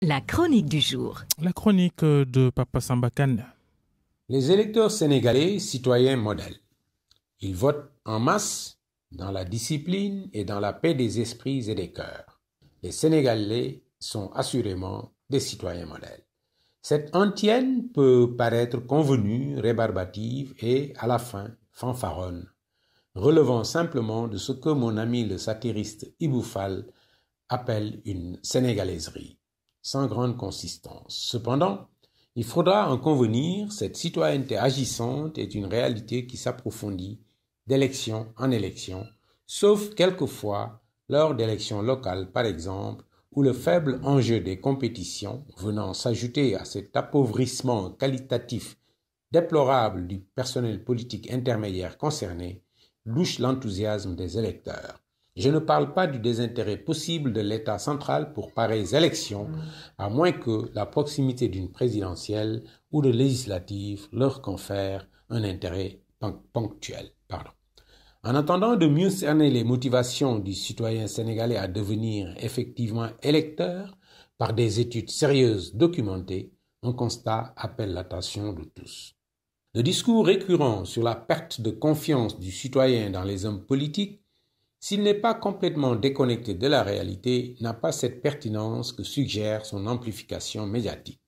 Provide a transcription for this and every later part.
La chronique du jour. La chronique de Papa Samba Kane. Les électeurs sénégalais, citoyens modèles. Ils votent en masse dans la discipline et dans la paix des esprits et des cœurs. Les Sénégalais sont assurément des citoyens modèles. Cette antienne peut paraître convenue, rébarbative et, à la fin, fanfaronne, relevant simplement de ce que mon ami le satiriste Ibou Fall appelle une sénégalaiserie, sans grande consistance. Cependant, il faudra en convenir, cette citoyenneté agissante est une réalité qui s'approfondit d'élection en élection, sauf quelquefois lors d'élections locales par exemple, où le faible enjeu des compétitions, venant s'ajouter à cet appauvrissement qualitatif déplorable du personnel politique intermédiaire concerné, louche l'enthousiasme des électeurs. Je ne parle pas du désintérêt possible de l'État central pour pareilles élections, à moins que la proximité d'une présidentielle ou de législative leur confère un intérêt ponctuel. En attendant de mieux cerner les motivations du citoyen sénégalais à devenir effectivement électeur par des études sérieuses documentées, un constat appelle l'attention de tous. Le discours récurrent sur la perte de confiance du citoyen dans les hommes politiques, s'il n'est pas complètement déconnecté de la réalité, n'a pas cette pertinence que suggère son amplification médiatique.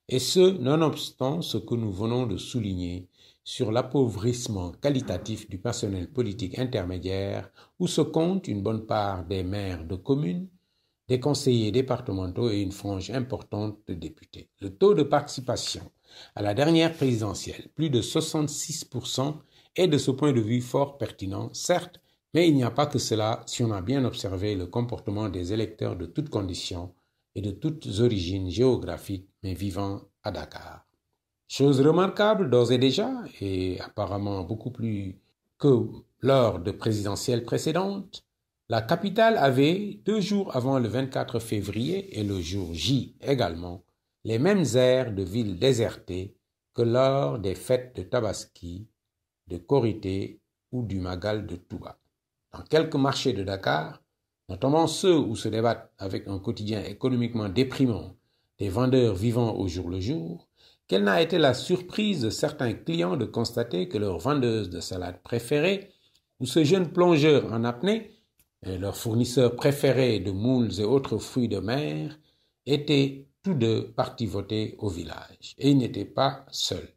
Et ce, nonobstant ce que nous venons de souligner sur l'appauvrissement qualitatif du personnel politique intermédiaire, où se compte une bonne part des maires de communes, des conseillers départementaux et une frange importante de députés. Le taux de participation à la dernière présidentielle, plus de 66%, est de ce point de vue fort pertinent, certes, mais il n'y a pas que cela si on a bien observé le comportement des électeurs de toutes conditions et de toutes origines géographiques, mais vivant à Dakar. Chose remarquable d'ores et déjà, et apparemment beaucoup plus que lors de présidentielles précédentes, la capitale avait, 2 jours avant le 24 février et le jour J également, les mêmes airs de ville désertée que lors des fêtes de Tabaski, de Korité ou du Magal de Touba. Dans quelques marchés de Dakar, notamment ceux où se débattent avec un quotidien économiquement déprimant des vendeurs vivant au jour le jour, quelle n'a été la surprise de certains clients de constater que leur vendeuse de salade préférée ou ce jeune plongeur en apnée, leur fournisseur préféré de moules et autres fruits de mer, étaient tous deux partis voter au village. Et ils n'étaient pas seuls.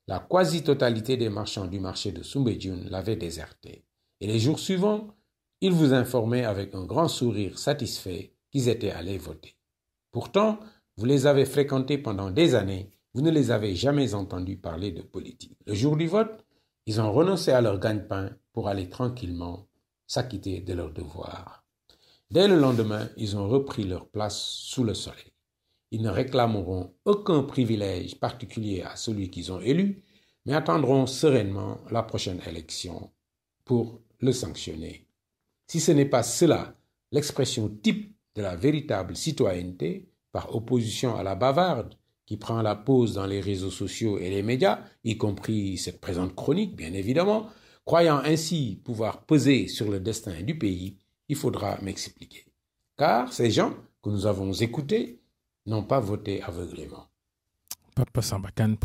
La quasi-totalité des marchands du marché de Soumbédioune l'avaient déserté. Et les jours suivants, ils vous informaient avec un grand sourire satisfait qu'ils étaient allés voter. Pourtant, vous les avez fréquentés pendant des années, vous ne les avez jamais entendus parler de politique. Le jour du vote, ils ont renoncé à leur gagne-pain pour aller tranquillement s'acquitter de leurs devoirs. Dès le lendemain, ils ont repris leur place sous le soleil. Ils ne réclameront aucun privilège particulier à celui qu'ils ont élu, mais attendront sereinement la prochaine élection pour le sanctionner. Si ce n'est pas cela, l'expression type de la véritable citoyenneté, par opposition à la bavarde, qui prend la pose dans les réseaux sociaux et les médias, y compris cette présente chronique, bien évidemment, croyant ainsi pouvoir peser sur le destin du pays, il faudra m'expliquer. Car ces gens que nous avons écoutés n'ont pas voté aveuglément. Papa Samba Kane.